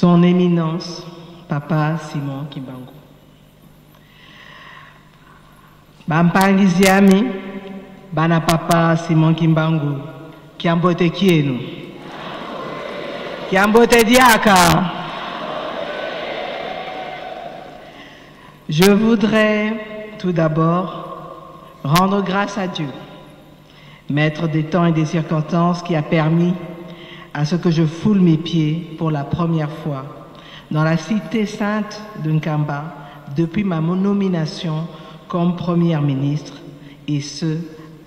Son Éminence, Papa Simon Kimbangu. Bampangiziami, Bana Papa Simon Kimbangu, Kiambote Kienu, Kiambote Diaka. Je voudrais tout d'abord rendre grâce à Dieu, maître des temps et des circonstances, qui a permis à ce que je foule mes pieds pour la première fois dans la cité sainte de Nkamba depuis ma nomination comme Première ministre, et ce,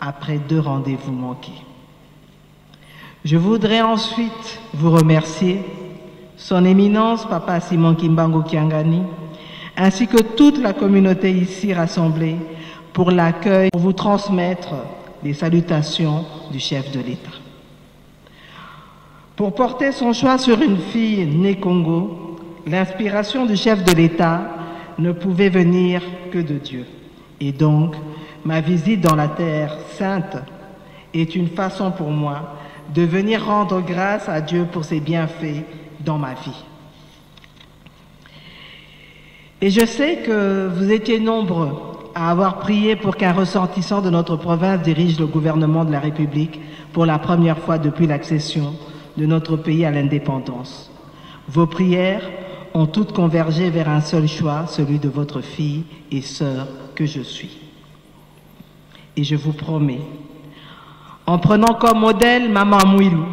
après 2 rendez-vous manqués. Je voudrais ensuite vous remercier, Son Éminence Papa Simon Kimbangu Kiangani, ainsi que toute la communauté ici rassemblée, pour l'accueil, pour vous transmettre les salutations du chef de l'État. Pour porter son choix sur une fille née Congo, l'inspiration du chef de l'État ne pouvait venir que de Dieu. Et donc, ma visite dans la Terre sainte est une façon pour moi de venir rendre grâce à Dieu pour ses bienfaits dans ma vie. Et je sais que vous étiez nombreux à avoir prié pour qu'un ressortissant de notre province dirige le gouvernement de la République pour la première fois depuis l'accession de notre pays à l'indépendance. Vos prières ont toutes convergé vers un seul choix, celui de votre fille et sœur que je suis. Et je vous promets, en prenant comme modèle Maman Mouilou,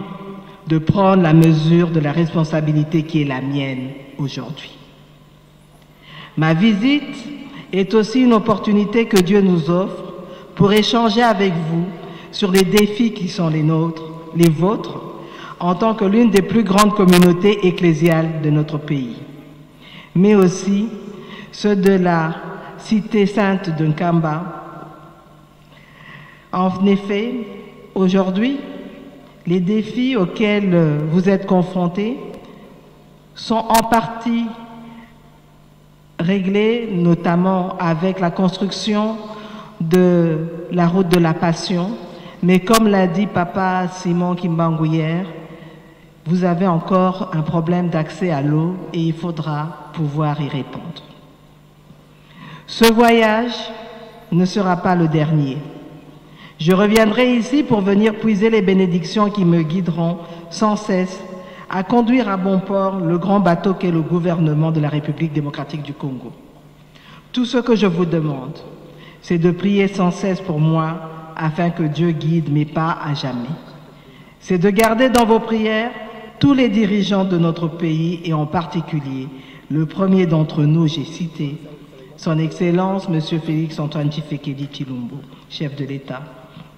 de prendre la mesure de la responsabilité qui est la mienne aujourd'hui. Ma visite est aussi une opportunité que Dieu nous offre pour échanger avec vous sur les défis qui sont les nôtres, les vôtres, en tant que l'une des plus grandes communautés ecclésiales de notre pays, mais aussi ceux de la cité sainte de Nkamba. En effet, aujourd'hui, les défis auxquels vous êtes confrontés sont en partie réglés, notamment avec la construction de la route de la Passion. Mais comme l'a dit Papa Simon Kimbangu hier, vous avez encore un problème d'accès à l'eau et il faudra pouvoir y répondre. Ce voyage ne sera pas le dernier. Je reviendrai ici pour venir puiser les bénédictions qui me guideront sans cesse à conduire à bon port le grand bateau qu'est le gouvernement de la République démocratique du Congo. Tout ce que je vous demande, c'est de prier sans cesse pour moi afin que Dieu guide mes pas à jamais. C'est de garder dans vos prières tous les dirigeants de notre pays et en particulier le premier d'entre nous, j'ai cité, Son Excellence M. Félix-Antoine Tshisekedi Tshilombo, chef de l'État,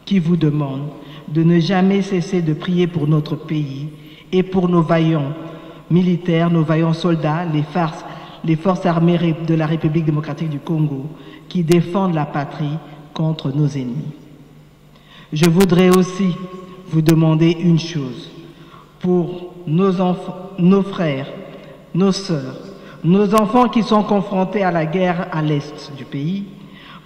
qui vous demande de ne jamais cesser de prier pour notre pays et pour nos vaillants militaires, nos vaillants soldats, les forces armées de la République démocratique du Congo, qui défendent la patrie contre nos ennemis. Je voudrais aussi vous demander une chose. Pour nos enfants, nos frères, nos sœurs, nos enfants qui sont confrontés à la guerre à l'est du pays,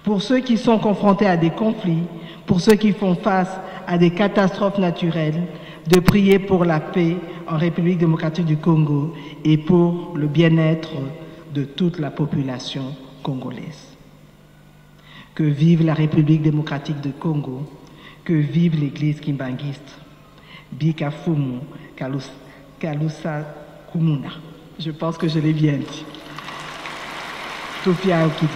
pour ceux qui sont confrontés à des conflits, pour ceux qui font face à des catastrophes naturelles, de prier pour la paix en République démocratique du Congo et pour le bien-être de toute la population congolaise. Que vive la République démocratique du Congo, que vive l'Église kimbanguiste. Bika Fumu Kalusa Kumuna. Je pense que je l'ai bien dit. Tofia Okidi.